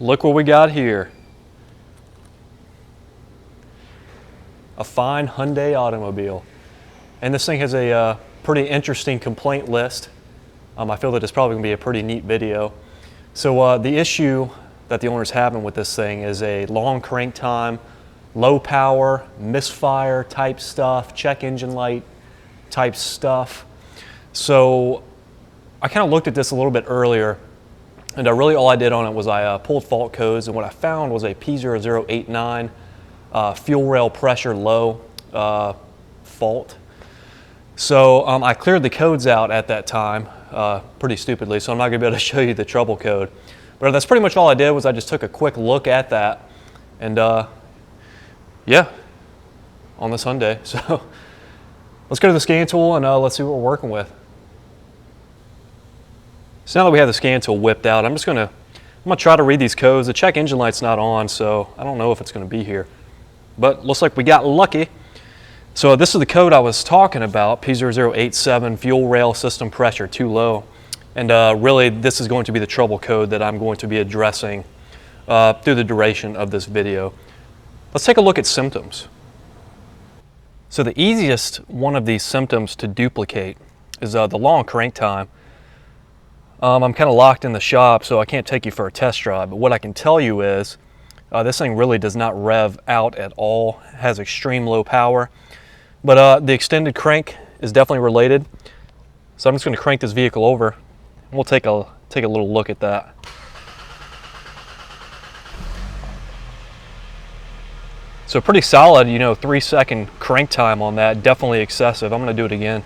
Look what we got here. A fine Hyundai automobile. And this thing has a pretty interesting complaint list. I feel that it's probably going to be a pretty neat video. So the issue that the owner's having with this thing is a long crank time, low power, misfire type stuff, check engine light type stuff. So I kind of looked at this a little bit earlier, and really all I did on it was I pulled fault codes, and what I found was a P0089 fuel rail pressure low fault. So I cleared the codes out at that time pretty stupidly, so I'm not going to be able to show you the trouble code. But that's pretty much all I did. Was I just took a quick look at that, and yeah, on this Hyundai. So let's go to the scan tool and let's see what we're working with. So now that we have the scan tool whipped out, I'm gonna try to read these codes. The check engine light's not on, so I don't know if it's gonna be here. But looks like we got lucky. So this is the code I was talking about, P0087, fuel rail system pressure, too low. And really, this is going to be the trouble code that I'm going to be addressing through the duration of this video. Let's take a look at symptoms. So the easiest one of these symptoms to duplicate is the long crank time. I'm kind of locked in the shop, so I can't take you for a test drive, but what I can tell you is this thing really does not rev out at all. It has extreme low power, but the extended crank is definitely related. So I'm just going to crank this vehicle over, and we'll take a little look at that. So pretty solid, 3-second crank time on that. Definitely excessive. I'm going to do it again.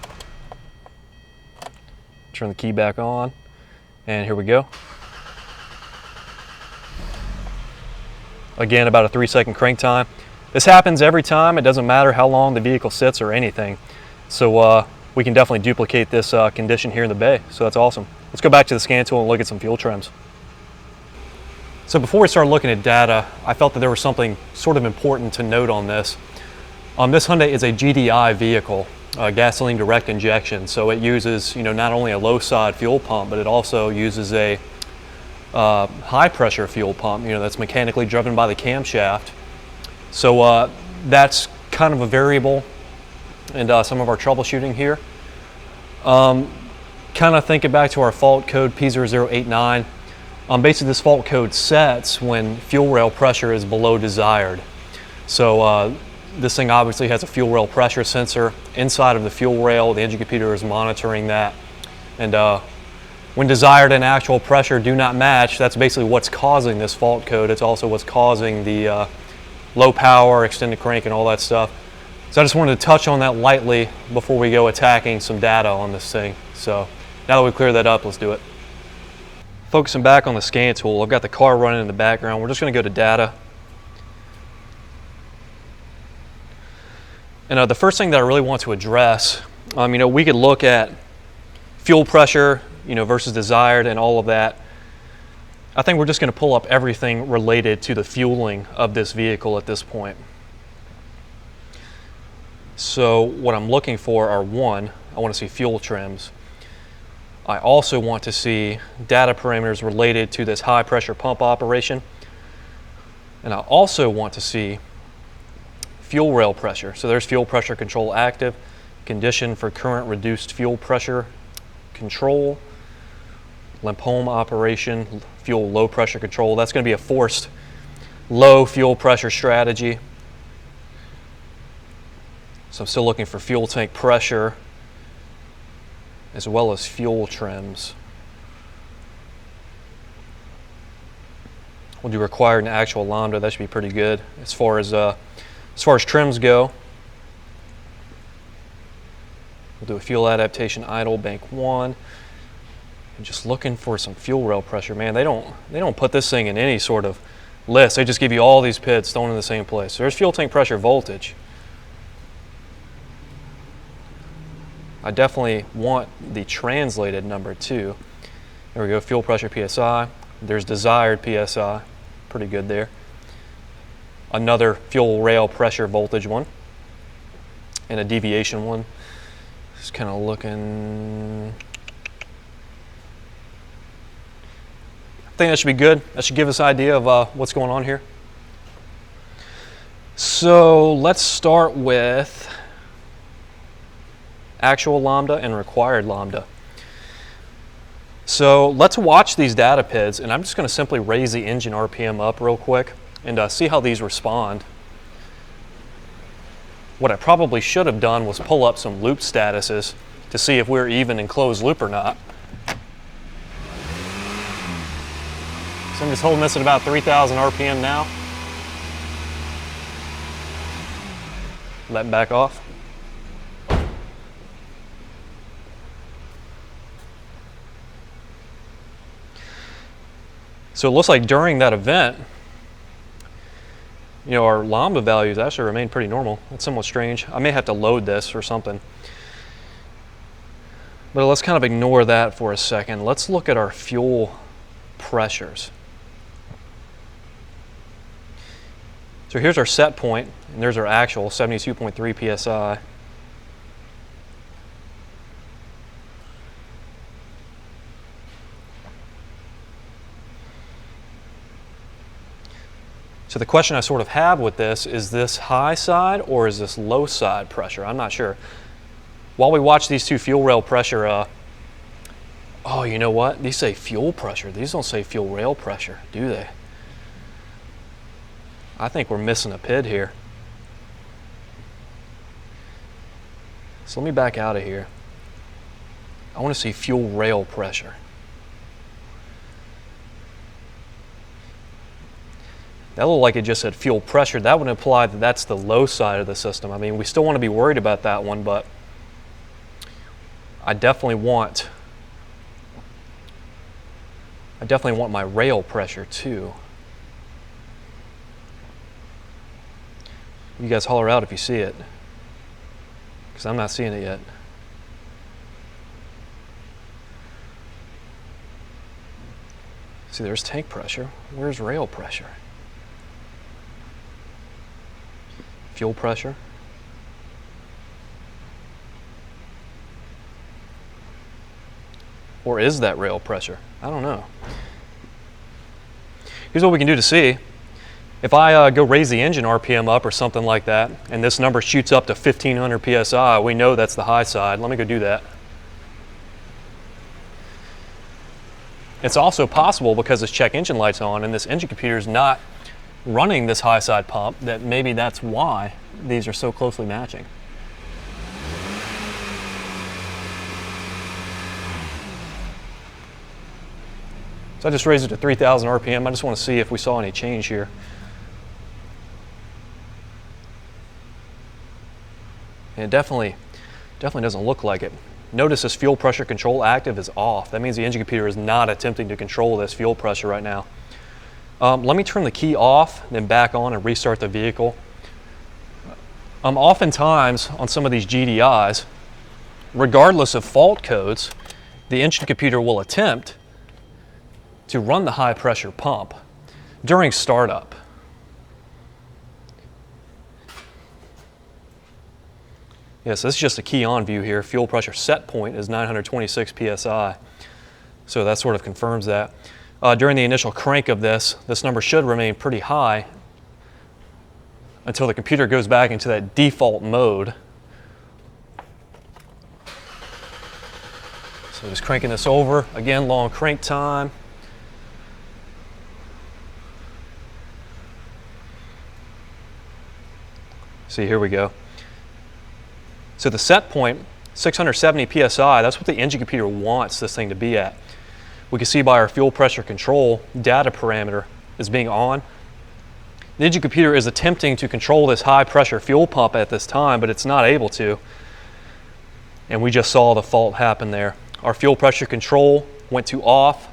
Turn the key back on, and here we go. Again, about a 3-second crank time. This happens every time. It doesn't matter how long the vehicle sits or anything. So we can definitely duplicate this condition here in the bay. So that's awesome. Let's go back to the scan tool and look at some fuel trims. So before we start looking at data, I felt that there was something sort of important to note on this. This Hyundai is a GDI vehicle, gasoline direct injection. So it uses, not only a low side fuel pump, but it also uses a high pressure fuel pump, that's mechanically driven by the camshaft. So that's kind of a variable in some of our troubleshooting here. Kind of thinking back to our fault code P0089. Basically this fault code sets when fuel rail pressure is below desired. So this thing obviously has a fuel rail pressure sensor inside of the fuel rail. The engine computer is monitoring that. And when desired and actual pressure do not match, that's basically what's causing this fault code. It's also what's causing the low power, extended crank, and all that stuff. So I just wanted to touch on that lightly before we go attacking some data on this thing. So now that we've cleared that up, let's do it. Focusing back on the scan tool, I've got the car running in the background. We're just going to go to data. And the first thing that I really want to address, we could look at fuel pressure, versus desired and all of that. I think we're just going to pull up everything related to the fueling of this vehicle at this point. So what I'm looking for are, one, I want to see fuel trims. I also want to see data parameters related to this high pressure pump operation. And I also want to see fuel rail pressure. So there's fuel pressure control active, condition for current reduced fuel pressure control, limp home operation, fuel low pressure control. That's going to be a forced low fuel pressure strategy. So I'm still looking for fuel tank pressure as well as fuel trims. We'll do required and actual lambda. That should be pretty good as far as trims go. We'll do a fuel adaptation idle bank 1. And just looking for some fuel rail pressure. Man, they don't put this thing in any sort of list. They just give you all these pits thrown in the same place. So there's fuel tank pressure voltage. I definitely want the translated number 2. There we go, fuel pressure PSI. There's desired PSI, pretty good there. Another fuel rail pressure voltage one, and a deviation one. Just kind of looking. I think that should be good. That should give us an idea of what's going on here. So let's start with actual lambda and required lambda. So let's watch these data PIDs, and I'm just going to simply raise the engine RPM up real quick and see how these respond. What I probably should have done was pull up some loop statuses to see if we're even in closed loop or not. So I'm just holding this at about 3,000 RPM now. Letting back off. So it looks like during that event, you know, our lambda values actually remain pretty normal. That's somewhat strange. I may have to load this or something. But let's kind of ignore that for a second. Let's look at our fuel pressures. So here's our set point, and there's our actual 72.3 psi. So the question I sort of have with this is this high side or is this low side pressure? I'm not sure. While we watch these two fuel rail pressure, oh, you know what? These say fuel pressure. These don't say fuel rail pressure, do they? I think we're missing a PID here. So let me back out of here. I want to see fuel rail pressure. That looked like it just said fuel pressure. That would imply that that's the low side of the system. I mean, we still want to be worried about that one, but I definitely want my rail pressure too. You guys holler out if you see it, because I'm not seeing it yet. See, there's tank pressure. Where's rail pressure? Fuel pressure. Or is that rail pressure? I don't know. Here's what we can do to see. If I go raise the engine RPM up or something like that, and this number shoots up to 1500 psi, we know that's the high side. Let me go do that. It's also possible, because this check engine light's on and this engine computer is not running this high side pump, that maybe that's why these are so closely matching. So I just raised it to 3,000 RPM. I just want to see if we saw any change here. And it definitely doesn't look like it. Notice this fuel pressure control active is off. That means the engine computer is not attempting to control this fuel pressure right now. Let me turn the key off, then back on and restart the vehicle. Oftentimes on some of these GDIs, regardless of fault codes, the engine computer will attempt to run the high pressure pump during startup. Yes, this is just a key on view here. Fuel pressure set point is 926 psi. So that sort of confirms that. During the initial crank of this number should remain pretty high until the computer goes back into that default mode. So just cranking this over. Again, long crank time. See, here we go. So the set point, 670 psi, that's what the engine computer wants this thing to be at. We can see by our fuel pressure control data parameter is being on. The engine computer is attempting to control this high pressure fuel pump at this time, but it's not able to. And we just saw the fault happen there. Our fuel pressure control went to off.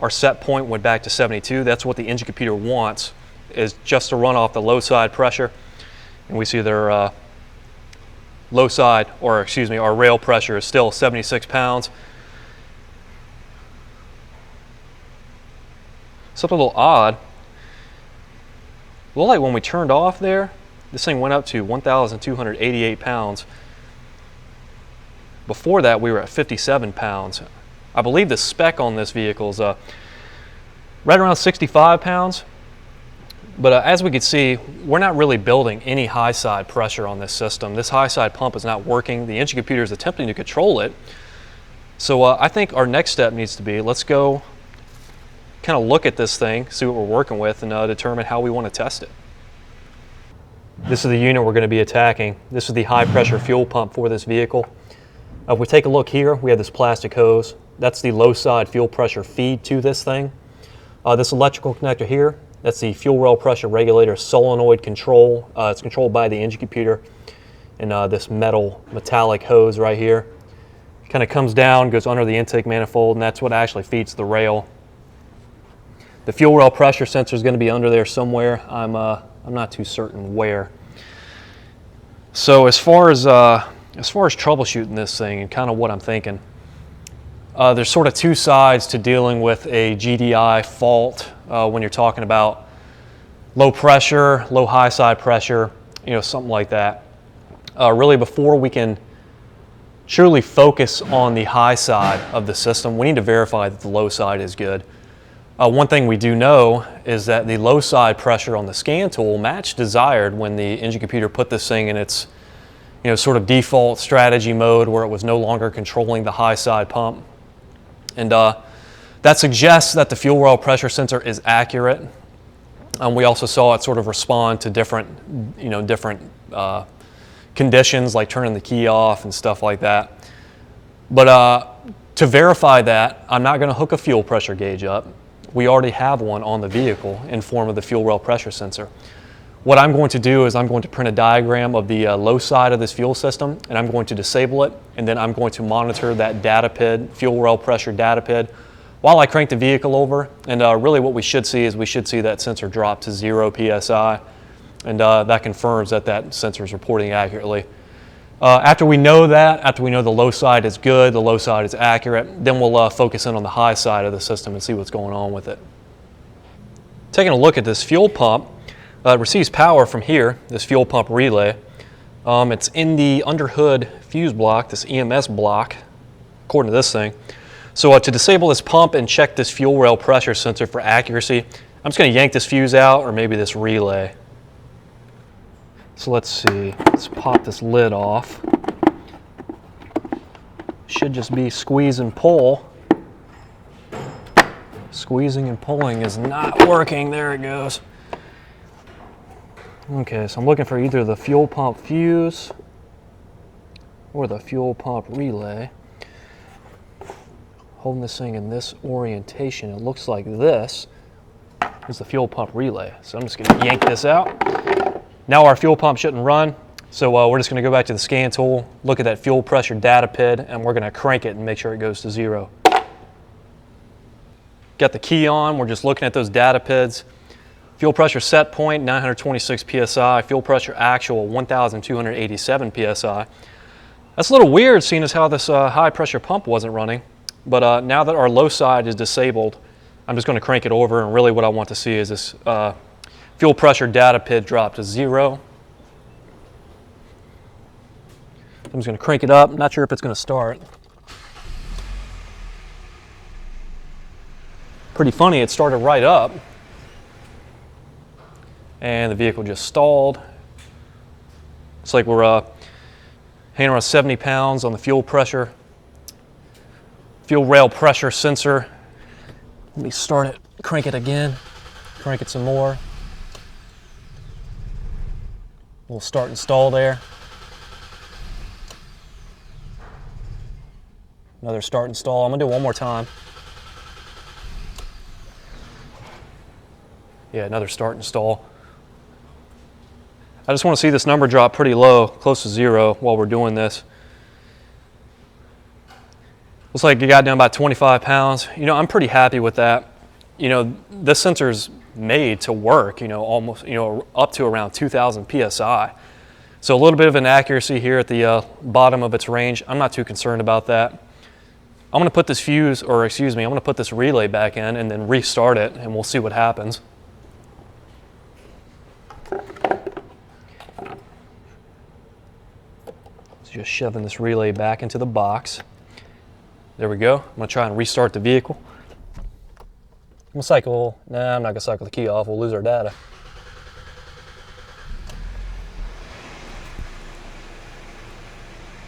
Our set point went back to 72. That's what the engine computer wants, is just to run off the low side pressure. And we see their low side, or excuse me, our rail pressure is still 76 pounds. Something a little odd. Well, like when we turned off there, this thing went up to 1,288 pounds. Before that, we were at 57 pounds. I believe the spec on this vehicle is right around 65 pounds. But as we can see, we're not really building any high side pressure on this system. This high side pump is not working. The engine computer is attempting to control it. So I think our next step needs to be, let's go kind of look at this thing, see what we're working with, and determine how we want to test it. This is the unit we're going to be attacking. This is the high pressure fuel pump for this vehicle. If we take a look here, we have this plastic hose. That's the low side fuel pressure feed to this thing. This electrical connector here, that's the fuel rail pressure regulator solenoid control. It's controlled by the engine computer. And this metallic hose right here kind of comes down, goes under the intake manifold, and that's what actually feeds the rail. The fuel rail pressure sensor is going to be under there somewhere. I'm not too certain where. So as far as troubleshooting this thing and kind of what I'm thinking, there's sort of two sides to dealing with a GDI fault when you're talking about low pressure, low high side pressure, something like that. Really, before we can truly focus on the high side of the system, we need to verify that the low side is good. One thing we do know is that the low side pressure on the scan tool matched desired when the engine computer put this thing in its sort of default strategy mode where it was no longer controlling the high side pump. And that suggests that the fuel rail pressure sensor is accurate. We also saw it sort of respond to different conditions like turning the key off and stuff like that. But to verify that, I'm not going to hook a fuel pressure gauge up. We already have one on the vehicle in form of the fuel rail pressure sensor. What I'm going to do is I'm going to print a diagram of the low side of this fuel system, and I'm going to disable it, and then I'm going to monitor that data PID, fuel rail pressure data PID, while I crank the vehicle over. And really what we should see is we should see that sensor drop to 0 PSI, and that confirms that that sensor is reporting accurately. After we know that, after we know the low side is good, the low side is accurate, then we'll focus in on the high side of the system and see what's going on with it. Taking a look at this fuel pump, it receives power from here, this fuel pump relay. It's in the underhood fuse block, this EMS block, according to this thing. So to disable this pump and check this fuel rail pressure sensor for accuracy, I'm just going to yank this fuse out, or maybe this relay. So let's see, let's pop this lid off. Should just be squeeze and pull. Squeezing and pulling is not working. There it goes. Okay, so I'm looking for either the fuel pump fuse or the fuel pump relay. Holding this thing in this orientation, it looks like this is the fuel pump relay. So I'm just going to yank this out. Now our fuel pump shouldn't run, so we're just going to go back to the scan tool, look at that fuel pressure data PID, and we're going to crank it and make sure it goes to 0. Got the key on, we're just looking at those data PIDs. Fuel pressure set point, 926 PSI. Fuel pressure actual, 1,287 PSI. That's a little weird seeing as how this high pressure pump wasn't running. But now that our low side is disabled, I'm just going to crank it over, and really what I want to see is this fuel pressure data PID drop to 0. I'm just going to crank it up. Not sure if it's going to start. Pretty funny, it started right up. And the vehicle just stalled. It's like we're hanging around 70 pounds on the fuel rail pressure sensor. Let me start it, crank it again, crank it some more. We'll start and stall there. Another start and stall. I'm gonna do it one more time. Yeah, another start and stall. I just want to see this number drop pretty low, close to 0 while we're doing this. Looks like it got down about 25 pounds. I'm pretty happy with that. This sensor's made to work, almost, up to around 2,000 PSI. So a little bit of inaccuracy here at the bottom of its range. I'm not too concerned about that. I'm going to put this I'm going to put this relay back in and then restart it, and we'll see what happens. Just shoving this relay back into the box. There we go. I'm going to try and restart the vehicle. We'll cycle, nah, I'm not gonna cycle the key off, we'll lose our data.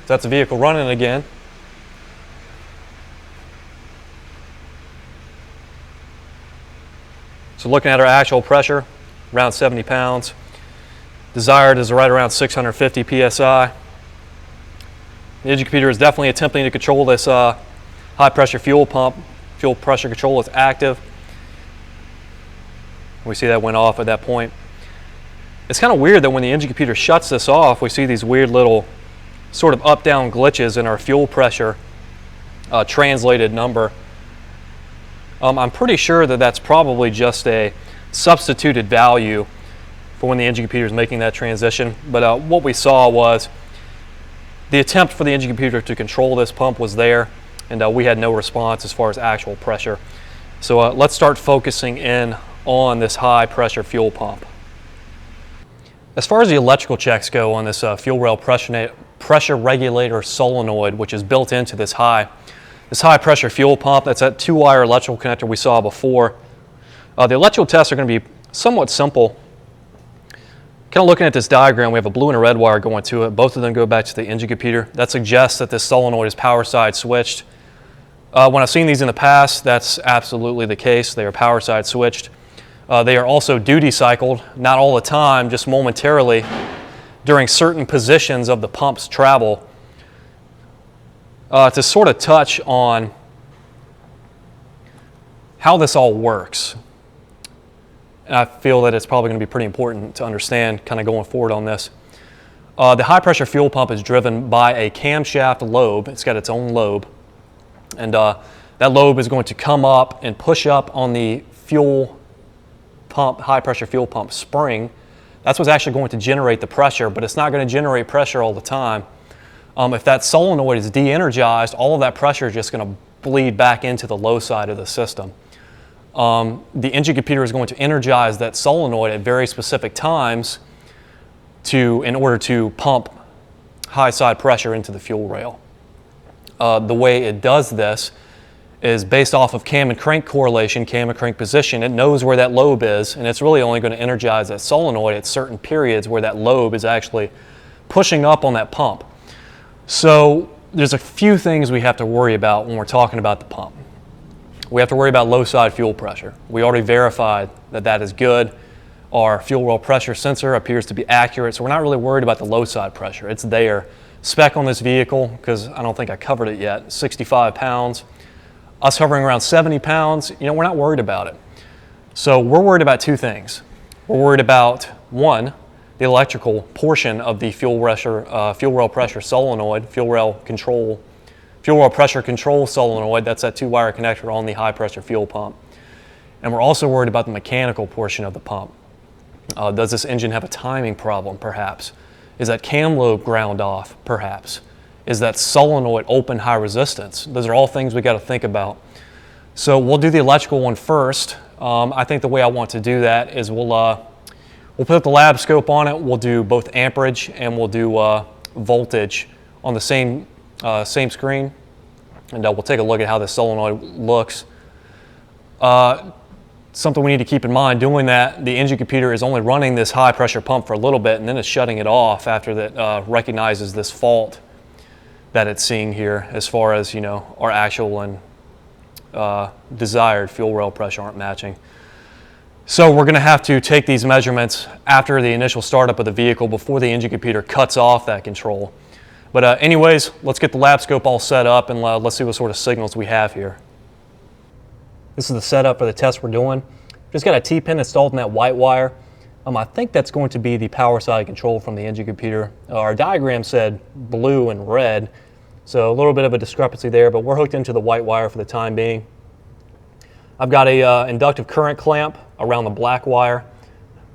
So that's the vehicle running again. So looking at our actual pressure, around 70 pounds. Desired is right around 650 PSI. The engine computer is definitely attempting to control this high pressure fuel pump. Fuel pressure control is active. We see that went off at that point. It's kind of weird that when the engine computer shuts this off, we see these weird little sort of up-down glitches in our fuel pressure translated number. I'm pretty sure that that's probably just a substituted value for when the engine computer is making that transition. But what we saw was the attempt for the engine computer to control this pump was there, and we had no response as far as actual pressure. So let's start focusing in on this high pressure fuel pump. As far as the electrical checks go on this fuel rail pressure regulator solenoid, which is built into this high pressure fuel pump, that's that 2-wire electrical connector we saw before. The electrical tests are going to be somewhat simple. Kind of looking at this diagram, we have a blue and a red wire going to it. Both of them go back to the engine computer. That suggests that this solenoid is power side switched. When I've seen these in the past, that's absolutely the case. They are power side switched. They are also duty cycled, not all the time, just momentarily during certain positions of the pump's travel. To sort of touch on how this all works. And I feel that it's probably going to be pretty important to understand kind of going forward on this. The high pressure fuel pump is driven by a camshaft lobe. It's got its own lobe. And that lobe is going to come up and push up on the fuel pump, high pressure fuel pump spring. That's what's actually going to generate the pressure, but it's not going to generate pressure all the time. If that solenoid is de-energized, all of that pressure is just going to bleed back into the low side of the system. The engine computer is going to energize that solenoid at very specific times in order to pump high side pressure into the fuel rail. The way it does this is based off of cam and crank correlation, cam and crank position. It knows where that lobe is, and it's really only going to energize that solenoid at certain periods where that lobe is actually pushing up on that pump. So there's a few things we have to worry about when we're talking about the pump. We have to worry about low side fuel pressure. We already verified that that is good. Our fuel rail pressure sensor appears to be accurate, so we're not really worried about the low side pressure. It's there. Spec on this vehicle, because I don't think I covered it yet, 65 pounds. Us hovering around 70 pounds, we're not worried about it. So we're worried about two things. We're worried about, one, the electrical portion of the fuel rail pressure solenoid, fuel rail pressure control solenoid. That's that 2-wire connector on the high pressure fuel pump. And we're also worried about the mechanical portion of the pump. Does this engine have a timing problem, perhaps? Is that cam lobe ground off, perhaps? Is that solenoid open high resistance? Those are all things we got to think about. So we'll do the electrical one first. I think the way I want to do that is we'll put the lab scope on it. We'll do both amperage and we'll do voltage on the same screen, and we'll take a look at how this solenoid looks. Something we need to keep in mind doing that, the engine computer is only running this high pressure pump for a little bit and then it's shutting it off after that recognizes this fault that it's seeing here as far as our actual and desired fuel rail pressure aren't matching. So we're going to have to take these measurements after the initial startup of the vehicle before the engine computer cuts off that control. But anyways, let's get the lab scope all set up and let's see what sort of signals we have here. This is the setup for the test we're doing. Just got a T-pin installed in that white wire. I think that's going to be the power side control from the engine computer. Our diagram said blue and red, so a little bit of a discrepancy there, but we're hooked into the white wire for the time being. I've got a inductive current clamp around the black wire.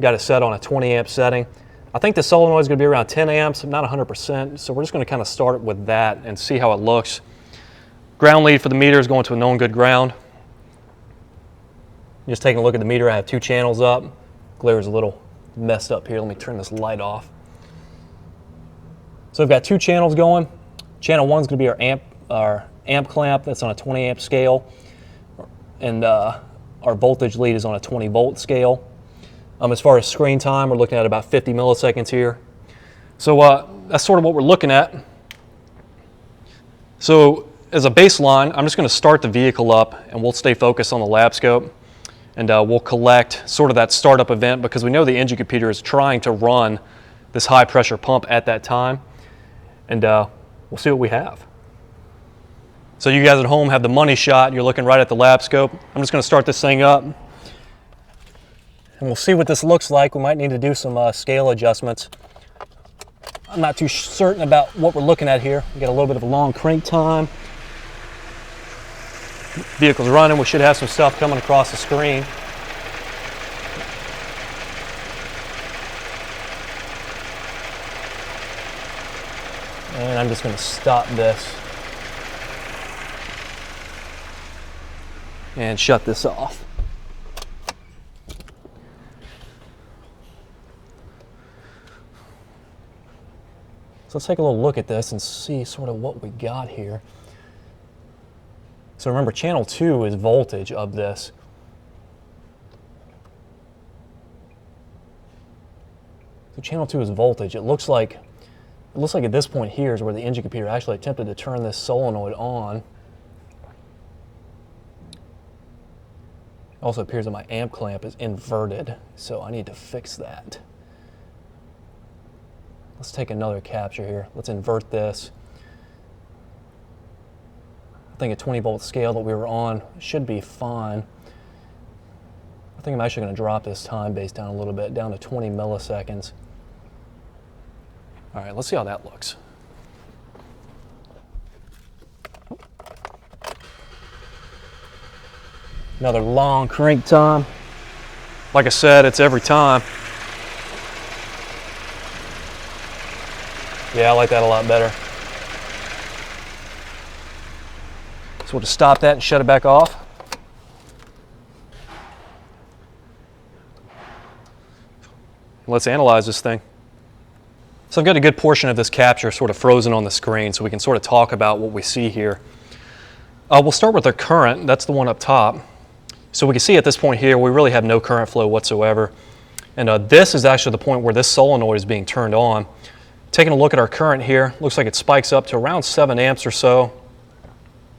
Got it set on a 20 amp setting. I think the solenoid is going to be around 10 amps, not 100%, so we're just going to kind of start with that and see how it looks. Ground lead for the meter is going to a known good ground. Just taking a look at the meter, I have 2 channels up. Glare is a little messed up here. Let me turn this light off. So we've got 2 channels going. Channel 1 is going to be our amp clamp. That's on a 20 amp scale. And Our voltage lead is on a 20 volt scale. As far as screen time, we're looking at about 50 milliseconds here. So that's sort of what we're looking at. So as a baseline, I'm just going to start the vehicle up and we'll stay focused on the lab scope, and we'll collect sort of that startup event because we know the engine computer is trying to run this high pressure pump at that time, and we'll see what we have. So you guys at home have the money shot. You're looking right at the lab scope. I'm just going to start this thing up, and we'll see what this looks like. We might need to do some scale adjustments. I'm not too certain about what we're looking at here. We got a little bit of a long crank time. Vehicle's running. We should have some stuff coming across the screen. And I'm just going to stop this and shut this off. So let's take a little look at this and see sort of what we got here. So remember, channel 2 is voltage of this. So channel 2 is voltage. It looks like at this point here is where the engine computer actually attempted to turn this solenoid on. It also appears that my amp clamp is inverted, so I need to fix that. Let's take another capture here. Let's invert this. I think a 20 volt scale that we were on should be fine. I think I'm actually going to drop this time base down a little bit, down to 20 milliseconds. All right, let's see how that looks. Another long crank time. Like I said, it's every time. Yeah, I like that a lot better. So we'll just stop that and shut it back off. Let's analyze this thing. So I've got a good portion of this capture sort of frozen on the screen, so we can sort of talk about what we see here. We'll start with our current. That's the one up top. So we can see at this point here, we really have no current flow whatsoever. And this is actually the point where this solenoid is being turned on. Taking a look at our current here, looks like it spikes up to around 7 amps or so.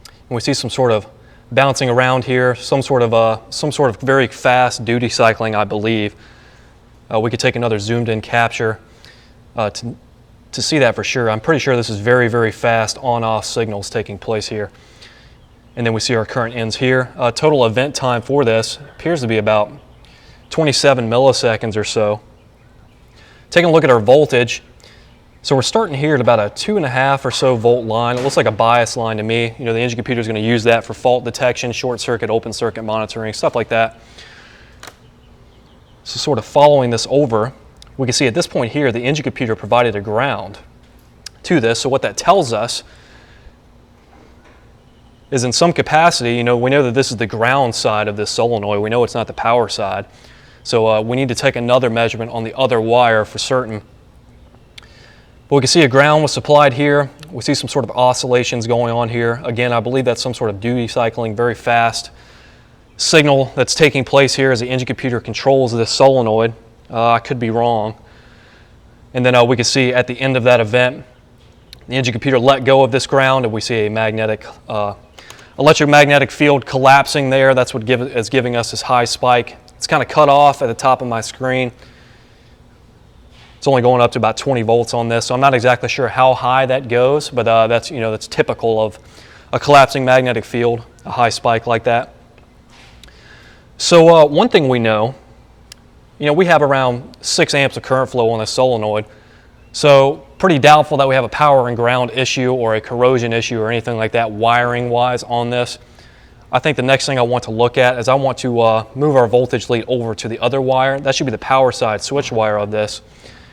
And we see some sort of bouncing around here, some sort of very fast duty cycling, I believe. We could take another zoomed in capture to see that for sure. I'm pretty sure this is very, very fast on-off signals taking place here. And then we see our current ends here. Total event time for this appears to be about 27 milliseconds or so. Taking a look at our voltage, so we're starting here at about a 2.5 or so volt line. It looks like a bias line to me. You know, the engine computer is going to use that for fault detection, short circuit, open circuit monitoring, stuff like that. So sort of following this over, we can see at this point here, the engine computer provided a ground to this. So what that tells us is in some capacity, you know, we know that this is the ground side of this solenoid. We know it's not the power side. So we need to take another measurement on the other wire for certain. But we can see a ground was supplied here. We see some sort of oscillations going on here. Again, I believe that's some sort of duty cycling, very fast signal that's taking place here as the engine computer controls this solenoid. I could be wrong. And then we can see at the end of that event, the engine computer let go of this ground, and we see a electromagnetic field collapsing there. That's what is giving us this high spike. It's kind of cut off at the top of my screen. It's only going up to about 20 volts on this, so I'm not exactly sure how high that goes, but that's typical of a collapsing magnetic field, a high spike like that. So one thing we know, we have around 6 amps of current flow on this solenoid, so pretty doubtful that we have a power and ground issue or a corrosion issue or anything like that wiring-wise on this. I think the next thing I want to look at is I want to move our voltage lead over to the other wire. That should be the power side switch wire of this.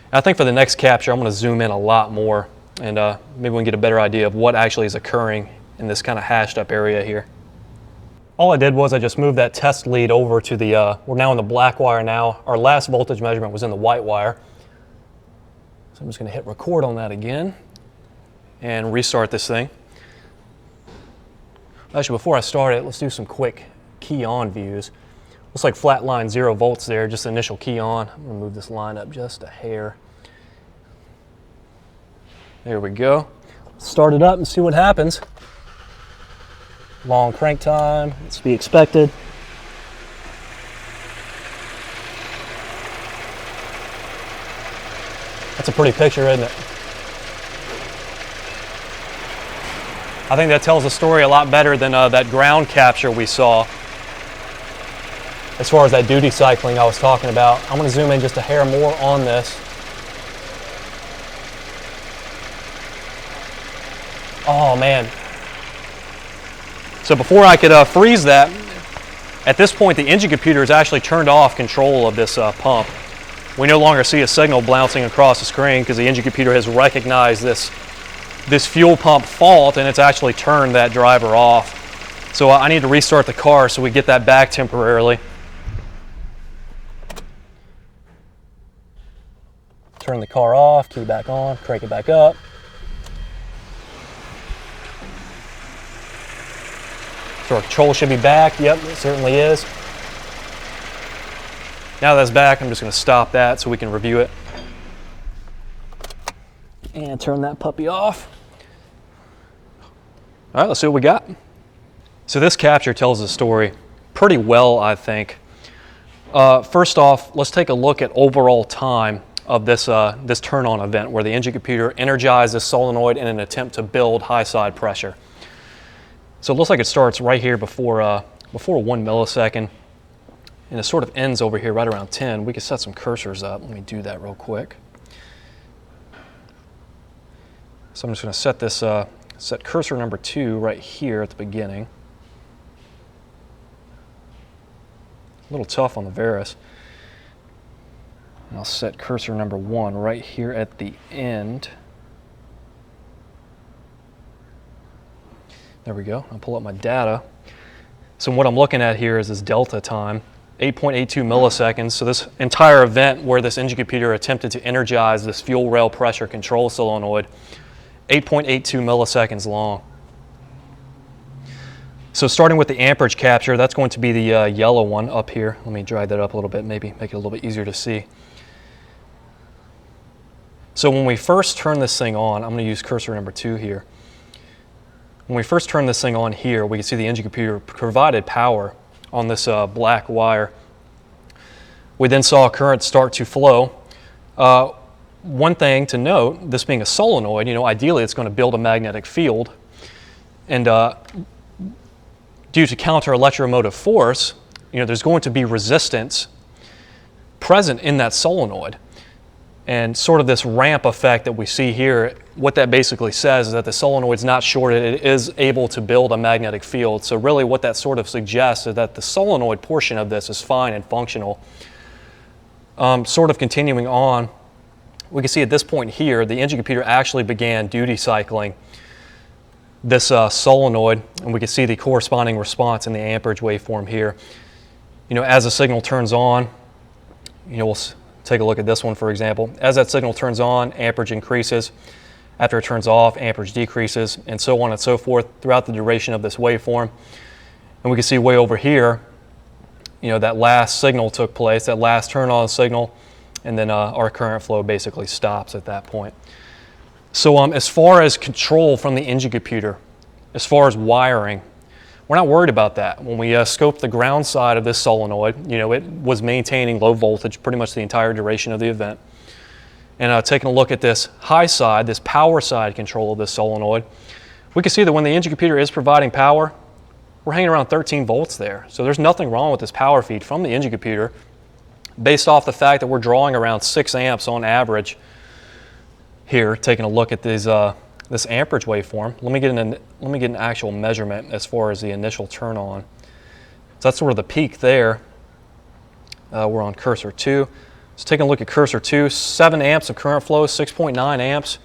And I think for the next capture, I'm going to zoom in a lot more, and maybe we can get a better idea of what actually is occurring in this kind of hashed up area here. All I did was I just moved that test lead over to the, we're now in the black wire now. Our last voltage measurement was in the white wire. So I'm just going to hit record on that again and restart this thing. Actually, before I start it, let's do some quick key on views. Looks like flat line 0 volts there, just the initial key on. I'm gonna move this line up just a hair. There we go. Start it up and see what happens. Long crank time, it's to be expected. That's a pretty picture, isn't it? I think that tells the story a lot better than that ground capture we saw. As far as that duty cycling I was talking about, I'm going to zoom in just a hair more on this. Oh man. So before I could freeze that, at this point the engine computer has actually turned off control of this pump. We no longer see a signal bouncing across the screen because the engine computer has recognized this fuel pump fault and it's actually turned that driver off. So I need to restart the car so we get that back temporarily. Turn the car off, key back on, crank it back up. So our control should be back. Yep, it certainly is. Now that's back, I'm just going to stop that so we can review it. And turn that puppy off. All right, let's see what we got. So this capture tells the story pretty well, I think. First off, let's take a look at overall time of this turn-on event where the engine computer energized the solenoid in an attempt to build high side pressure. So it looks like it starts right here before 1 millisecond, and it sort of ends over here right around 10. We can set some cursors up. Let me do that real quick. So I'm just going to set this set cursor number 2 right here at the beginning. A little tough on the Varus. And I'll set cursor number 1 right here at the end. There we go. I'll pull up my data. So what I'm looking at here is this delta time, 8.82 milliseconds. So this entire event where this engine computer attempted to energize this fuel rail pressure control solenoid, 8.82 milliseconds long. So starting with the amperage capture, that's going to be the yellow one up here. Let me drag that up a little bit, maybe make it a little bit easier to see. So when we first turn this thing on, I'm going to use cursor number 2 here. When we first turn this thing on here, we can see the engine computer provided power on this black wire. We then saw current start to flow. One thing to note, this being a solenoid, ideally it's going to build a magnetic field. And due to counter electromotive force, there's going to be resistance present in that solenoid. And sort of this ramp effect that we see here, what that basically says is that the solenoid's not shorted, it is able to build a magnetic field. So really what that sort of suggests is that the solenoid portion of this is fine and functional. Sort of continuing on, we can see at this point here, the engine computer actually began duty cycling this solenoid, and we can see the corresponding response in the amperage waveform here. As the signal turns on, we'll take a look at this one, for example. As that signal turns on, amperage increases. After it turns off, amperage decreases, and so on and so forth throughout the duration of this waveform. And we can see way over here, that last signal took place, that last turn-on signal, and then our current flow basically stops at that point. So as far as control from the engine computer, as far as wiring, we're not worried about that. When we scoped the ground side of this solenoid, it was maintaining low voltage pretty much the entire duration of the event. And taking a look at this high side, this power side control of this solenoid, we can see that when the engine computer is providing power, we're hanging around 13 volts there. So there's nothing wrong with this power feed from the engine computer based off the fact that we're drawing around 6 amps on average here, taking a look at these this amperage waveform. Let me get an actual measurement as far as the initial turn on. So that's sort of the peak there. We're on cursor 2. So taking a look at cursor 2, 7 amps of current flow, 6.9 amps.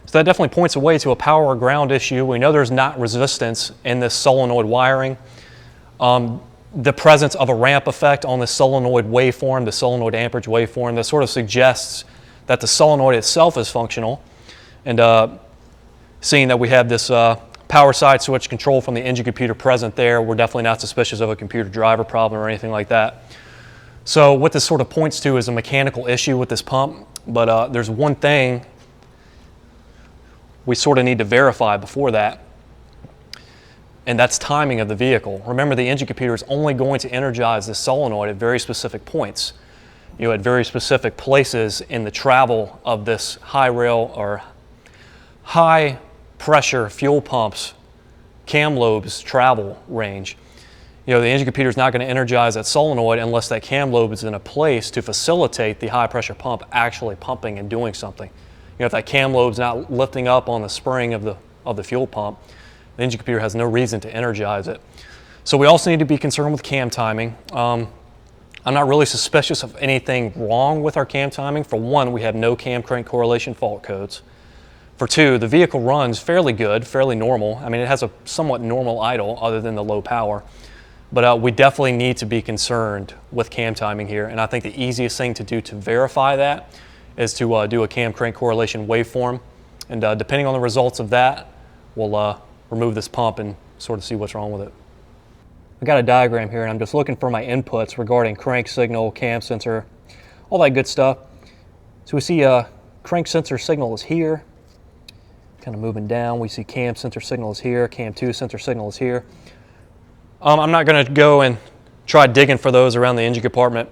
So that definitely points away to a power or ground issue. We know there's not resistance in this solenoid wiring. The presence of a ramp effect on the solenoid waveform, the solenoid amperage waveform, that sort of suggests that the solenoid itself is functional. And seeing that we have this power side switch control from the engine computer present there. We're definitely not suspicious of a computer driver problem or anything like that. So what this sort of points to is a mechanical issue with this pump, but there's one thing we sort of need to verify before that, and that's timing of the vehicle. Remember, the engine computer is only going to energize this solenoid at very specific points, at very specific places in the travel of this high rail or high pressure fuel pumps cam lobes travel range. The engine computer is not going to energize that solenoid unless that cam lobe is in a place to facilitate the high pressure pump actually pumping and doing something. If that cam lobe's not lifting up on the spring of the fuel pump, the engine computer has no reason to energize it. So we also need to be concerned with cam timing. I'm not really suspicious of anything wrong with our cam timing. For one, we have no cam crank correlation fault codes. For two, the vehicle runs fairly good, fairly normal. I mean, it has a somewhat normal idle other than the low power. But we definitely need to be concerned with cam timing here. And I think the easiest thing to do to verify that is to do a cam crank correlation waveform. And depending on the results of that, we'll remove this pump and sort of see what's wrong with it. I got a diagram here, and I'm just looking for my inputs regarding crank signal, cam sensor, all that good stuff. So we see crank sensor signal is here, kind of moving down. We see cam sensor signal is here, cam 2 sensor signal is here. I'm not going to go and try digging for those around the engine compartment.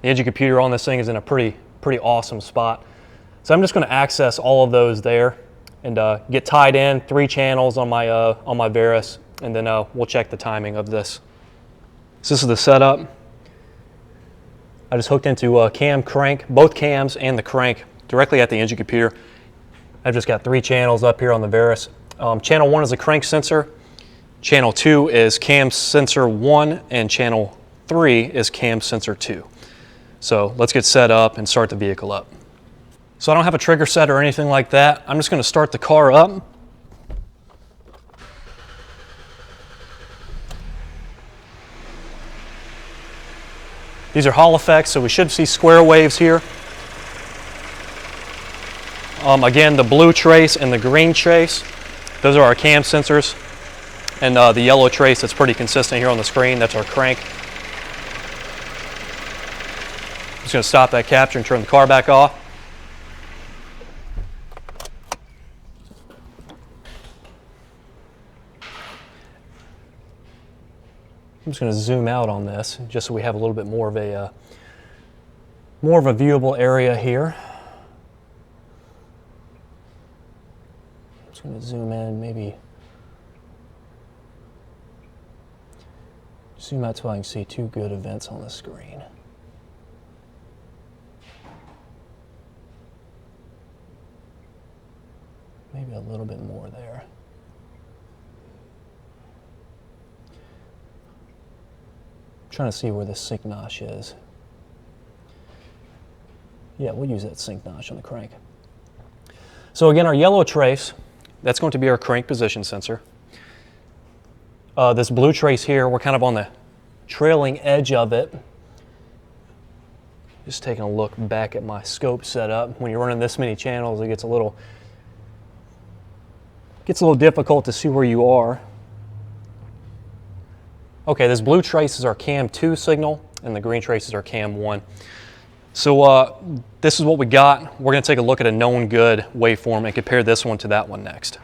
The engine computer on this thing is in a pretty awesome spot. So I'm just going to access all of those there and get tied in 3 channels on my Verus, and then we'll check the timing of this. So this is the setup. I just hooked into cam crank, both cams and the crank directly at the engine computer. I've just got 3 channels up here on the Verus. Channel 1 is a crank sensor. Channel 2 is cam sensor 1, and channel 3 is cam sensor 2. So let's get set up and start the vehicle up. So I don't have a trigger set or anything like that. I'm just going to start the car up. These are Hall effects, so we should see square waves here. Again, the blue trace and the green trace, those are our cam sensors. And the yellow trace that's pretty consistent here on the screen, that's our crank. I'm just going to stop that capture and turn the car back off. I'm just going to zoom out on this just so we have a little bit more of a viewable area here. I'm just going to zoom in, maybe zoom out so I can see 2 good events on the screen. Maybe a little bit more there. I'm trying to see where the sync notch is. Yeah, we'll use that sync notch on the crank. So again, our yellow trace, that's going to be our crank position sensor. This blue trace here, we're kind of on the trailing edge of it. Just taking a look back at my scope setup. When you're running this many channels, it gets a little difficult to see where you are. Okay, this blue trace is our cam 2 signal, and the green trace is our cam 1. So this is what we got. We're going to take a look at a known good waveform and compare this one to that one next.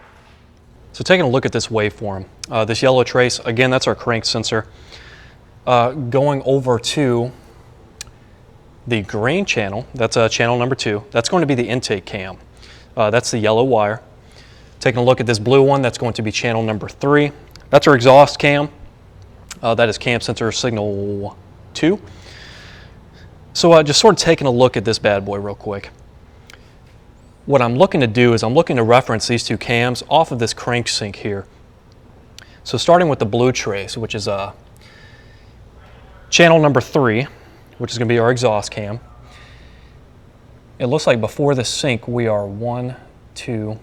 So taking a look at this waveform, this yellow trace, again, that's our crank sensor. Going over to the green channel, that's channel number 2. That's going to be the intake cam. That's the yellow wire. Taking a look at this blue one, that's going to be channel number 3. That's our exhaust cam. That is cam sensor signal 2. So just sort of taking a look at this bad boy real quick. What I'm looking to do is I'm looking to reference these 2 cams off of this crank sync here. So starting with the blue trace, which is channel number 3, which is going to be our exhaust cam. It looks like before the sync we are 1, 2,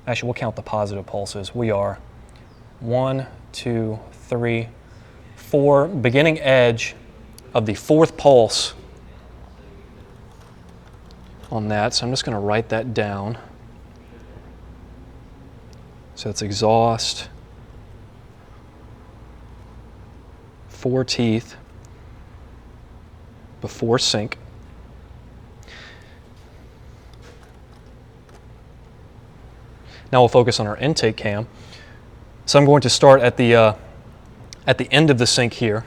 actually we'll count the positive pulses. We are 1, 2, 3, 4, beginning edge of the 4th pulse on that, so I'm just going to write that down. So it's exhaust, 4 teeth before sync. Now we'll focus on our intake cam. So I'm going to start at the end of the sync here,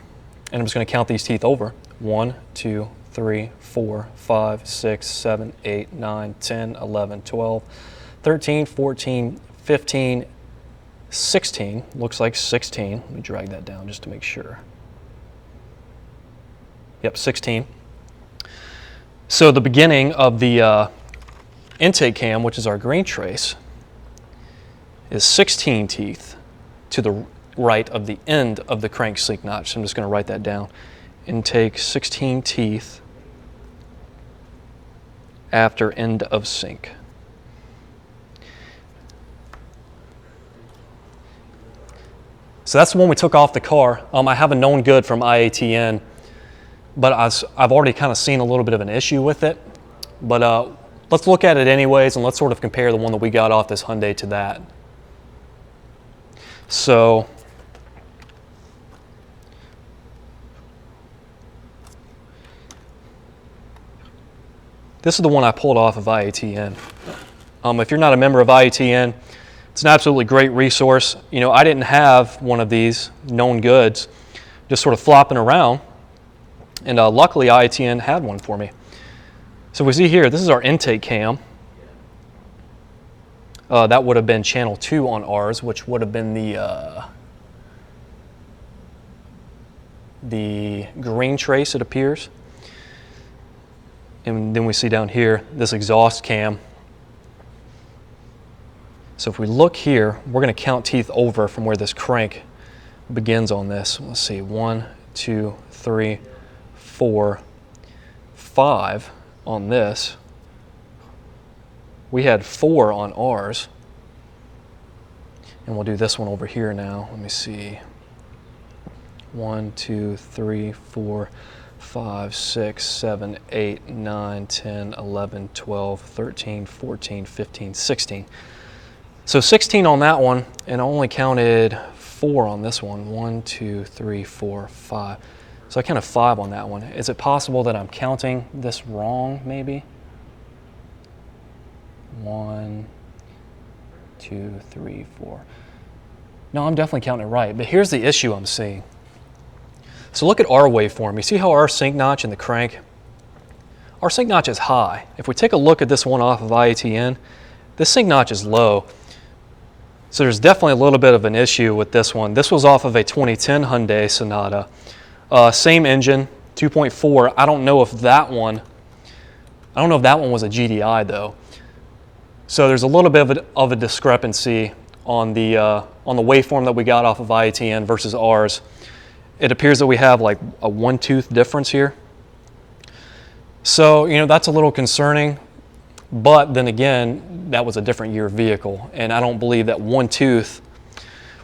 and I'm just going to count these teeth over. 1, 2, 3, 4, 5, 6, 7, 8, 9, 10, 11, 12, 13, 14, 15, 16. Looks like 16. Let me drag that down just to make sure. Yep, 16. So the beginning of the intake cam, which is our green trace, is 16 teeth to the right of the end of the crank sync notch. So I'm just going to write that down. Intake 16 teeth after end of sync. So that's the one we took off the car. I have a known good from IATN, but I've already kind of seen a little bit of an issue with it. But let's look at it anyways, and let's sort of compare the one that we got off this Hyundai to that. So this is the one I pulled off of IATN. If you're not a member of IATN, it's an absolutely great resource. You know, I didn't have one of these known goods just sort of flopping around, and luckily IATN had one for me. So we see here, this is our intake cam. That would have been channel 2 on ours, which would have been the green trace, it appears. And then we see down here this exhaust cam. So if we look here, we're going to count teeth over from where this crank begins on this. Let's see, 1, 2, 3, 4, 5 on this. We had 4 on ours. And we'll do this one over here now. Let me see. 1, 2, 3, 4, 5, 6, 7, 8, 9, 10, 11, 12, 13, 14, 15, 16. So 16 on that one, and I only counted 4 on this one. 1, 2, 3, 4, 5. So I counted 5 on that one. Is it possible that I'm counting this wrong, maybe? 1, 2, 3, 4. No, I'm definitely counting it right, but here's the issue I'm seeing. So look at our waveform. You see how our sync notch in the crank, our sync notch is high. If we take a look at this one off of IATN, this sync notch is low. So there's definitely a little bit of an issue with this one. This was off of a 2010 Hyundai Sonata. Same engine, 2.4. I don't know if that one was a GDI though. So there's a little bit of a discrepancy on the waveform that we got off of IATN versus ours. It appears that we have like a 1 tooth difference here. So, you know, that's a little concerning, but then again, that was a different year vehicle, and I don't believe that one tooth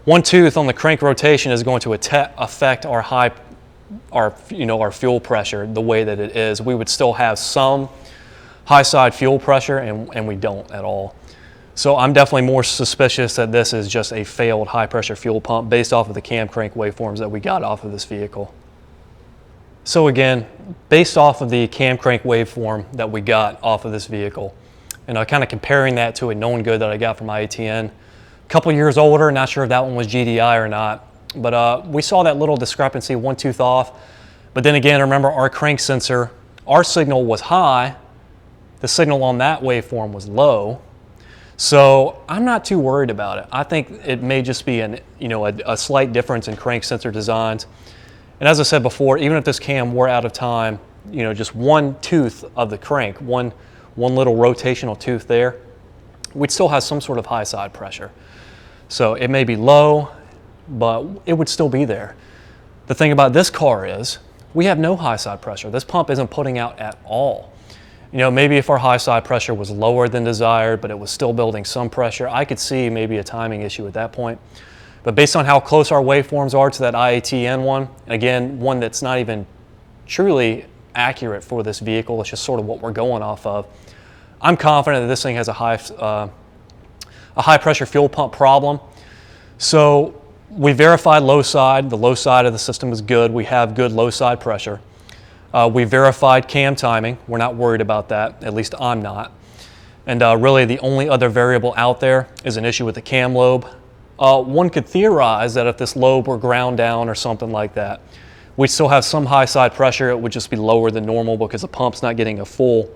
on the crank rotation is going to affect our fuel pressure the way that it is. We would still have some high side fuel pressure, and we don't at all. So I'm definitely more suspicious that this is just a failed high pressure fuel pump based off of the cam crank waveforms that we got off of this vehicle. So again, based off of the cam crank waveform that we got off of this vehicle, and kind of comparing that to a known good that I got from IATN, a couple years older, not sure if that one was GDI or not, but we saw that little discrepancy, 1 tooth off. But then again, remember our crank sensor, our signal was high, the signal on that waveform was low. So I'm not too worried about it. I think it may just be a slight difference in crank sensor designs. And as I said before, even if this cam were out of time, just 1 tooth of the crank, one little rotational tooth there, we'd still have some sort of high side pressure. So it may be low, but it would still be there. The thing about this car is we have no high side pressure. This pump isn't putting out at all. Maybe if our high side pressure was lower than desired, but it was still building some pressure, I could see maybe a timing issue at that point. But based on how close our waveforms are to that IATN one, and again, one that's not even truly accurate for this vehicle, it's just sort of what we're going off of, I'm confident that this thing has a a high pressure fuel pump problem. So we verified low side. The low side of the system is good. We have good low side pressure. We verified cam timing. We're not worried about that. At least I'm not. And really the only other variable out there is an issue with the cam lobe. One could theorize that if this lobe were ground down or something like that, we'd still have some high side pressure. It would just be lower than normal because the pump's not getting a full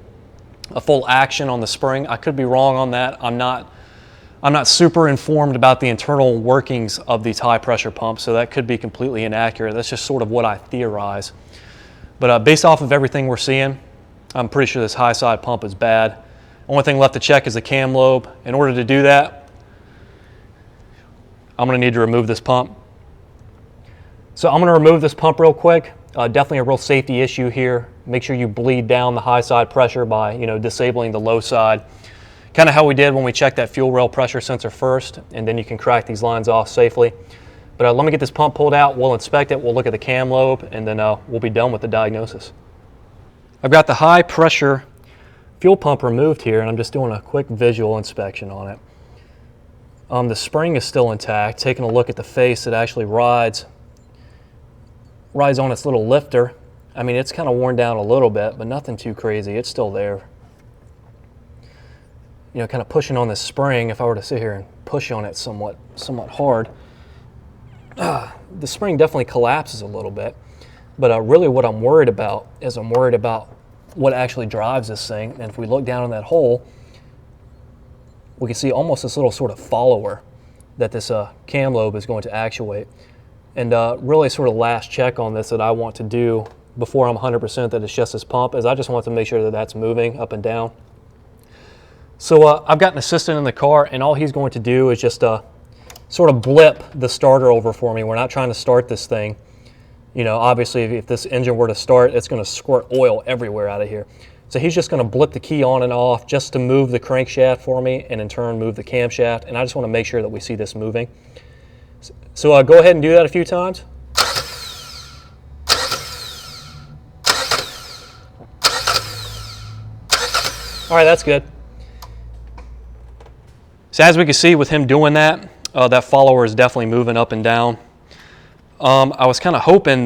action on the spring. I could be wrong on that. I'm not super informed about the internal workings of these high pressure pumps, so that could be completely inaccurate. That's just sort of what I theorize. But based off of everything we're seeing, I'm pretty sure this high side pump is bad. Only thing left to check is the cam lobe. In order to do that, I'm going to need to remove this pump. So I'm going to remove this pump real quick. Definitely a real safety issue here. Make sure you bleed down the high side pressure by disabling the low side. Kind of how we did when we checked that fuel rail pressure sensor first, and then you can crack these lines off safely. But let me get this pump pulled out. We'll inspect it. We'll look at the cam lobe, and then we'll be done with the diagnosis. I've got the high pressure fuel pump removed here, and I'm just doing a quick visual inspection on it. The spring is still intact. Taking a look at the face, it actually rides on its little lifter. I mean, it's kind of worn down a little bit, but nothing too crazy. It's still there. Kind of pushing on this spring, if I were to sit here and push on it somewhat hard, the spring definitely collapses a little bit. But really what I'm worried about is what actually drives this thing. And if we look down in that hole, we can see almost this little sort of follower that this cam lobe is going to actuate. And really sort of last check on this that I want to do before I'm 100% that it's just this pump is I just want to make sure that that's moving up and down. So I've got an assistant in the car, and all he's going to do is just sort of blip the starter over for me. We're not trying to start this thing. Obviously if this engine were to start, it's going to squirt oil everywhere out of here. So he's just going to blip the key on and off just to move the crankshaft for me, and in turn move the camshaft. And I just want to make sure that we see this moving. So go ahead and do that a few times. All right, that's good. So as we can see with him doing that, that follower is definitely moving up and down. I was kind of hoping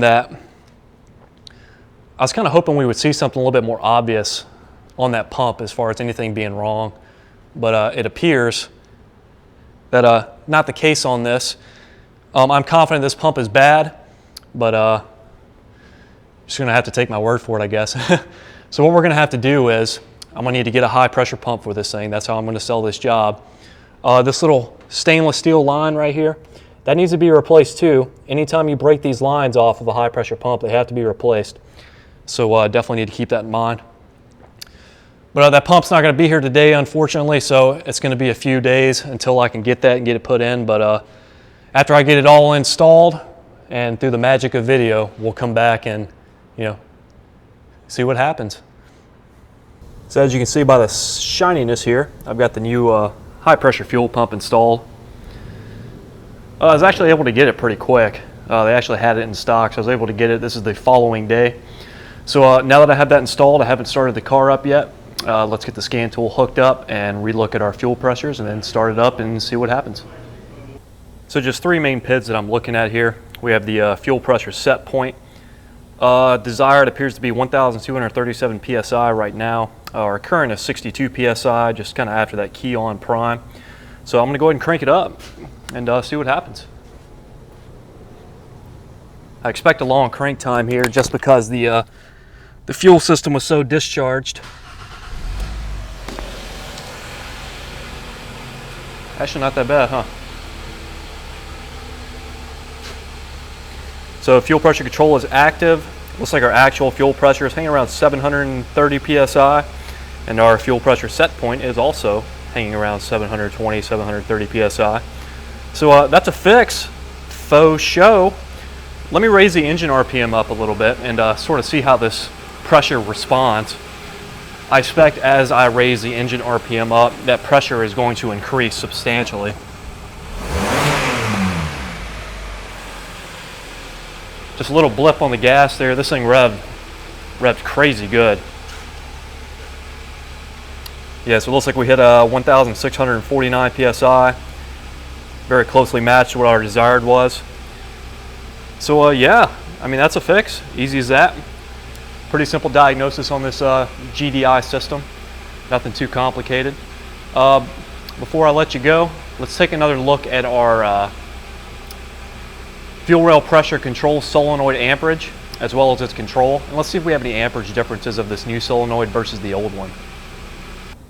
we would see something a little bit more obvious on that pump as far as anything being wrong, but it appears that not the case on this. I'm confident this pump is bad, but just going to have to take my word for it, I guess. So what we're going to have to do is I'm going to need to get a high pressure pump for this thing. That's how I'm going to sell this job. This little stainless steel line right here, that needs to be replaced too. Anytime you break these lines off of a high pressure pump, they have to be replaced. So definitely need to keep that in mind. But that pump's not going to be here today, unfortunately, so it's going to be a few days until I can get that and get it put in. But after I get it all installed and through the magic of video, we'll come back and see what happens. So as you can see by the shininess here, I've got the new high pressure fuel pump installed. I was actually able to get it pretty quick. They actually had it in stock, so I was able to get it. This is the following day. So now that I have that installed, I haven't started the car up yet. Let's get the scan tool hooked up and relook at our fuel pressures and then start it up and see what happens. So just three main PIDs that I'm looking at here. We have the fuel pressure set point. Desired appears to be 1,237 PSI right now. Our current is 62 PSI, just kind of after that key on prime. So I'm going to go ahead and crank it up and see what happens. I expect a long crank time here just because the fuel system was so discharged. Actually not that bad, huh? So fuel pressure control is active. Looks like our actual fuel pressure is hanging around 730 PSI, and our fuel pressure set point is also hanging around 720, 730 PSI. So that's a fix, faux show. Let me raise the engine RPM up a little bit and sort of see how this pressure responds. I expect as I raise the engine RPM up, that pressure is going to increase substantially. Just a little blip on the gas there. This thing revved crazy good. Yeah, so it looks like we hit 1,649 PSI. Very closely matched what our desired was. So yeah, I mean, that's a fix. Easy as that. Pretty simple diagnosis on this GDI system. Nothing too complicated. Before I let you go, let's take another look at our fuel rail pressure control solenoid amperage, as well as its control. And let's see if we have any amperage differences of this new solenoid versus the old one.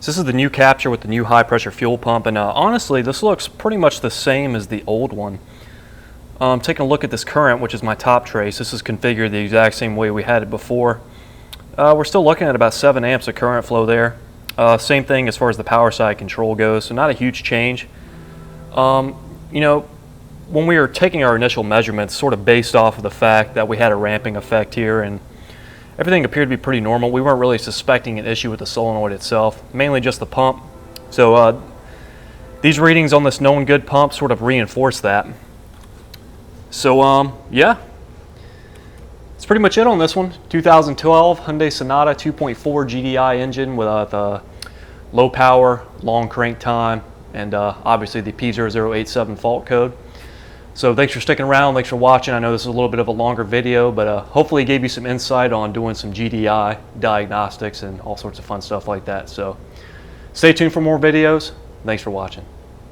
So this is the new Capture with the new high pressure fuel pump, and honestly, this looks pretty much the same as the old one. Taking a look at this current, which is my top trace, this is configured the exact same way we had it before. We're still looking at about 7 amps of current flow there. Same thing as far as the power side control goes, so not a huge change. You know, when we were taking our initial measurements, sort of based off of the fact that we had a ramping effect here and everything appeared to be pretty normal, we weren't really suspecting an issue with the solenoid itself, mainly just the pump. So these readings on this known good pump sort of reinforce that. So yeah, that's pretty much it on this one. 2012 Hyundai Sonata 2.4 GDI engine with the low power, long crank time, and obviously the P0087 fault code. So thanks for sticking around, thanks for watching. I know this is a little bit of a longer video, but hopefully it gave you some insight on doing some GDI diagnostics and all sorts of fun stuff like that. So stay tuned for more videos. Thanks for watching.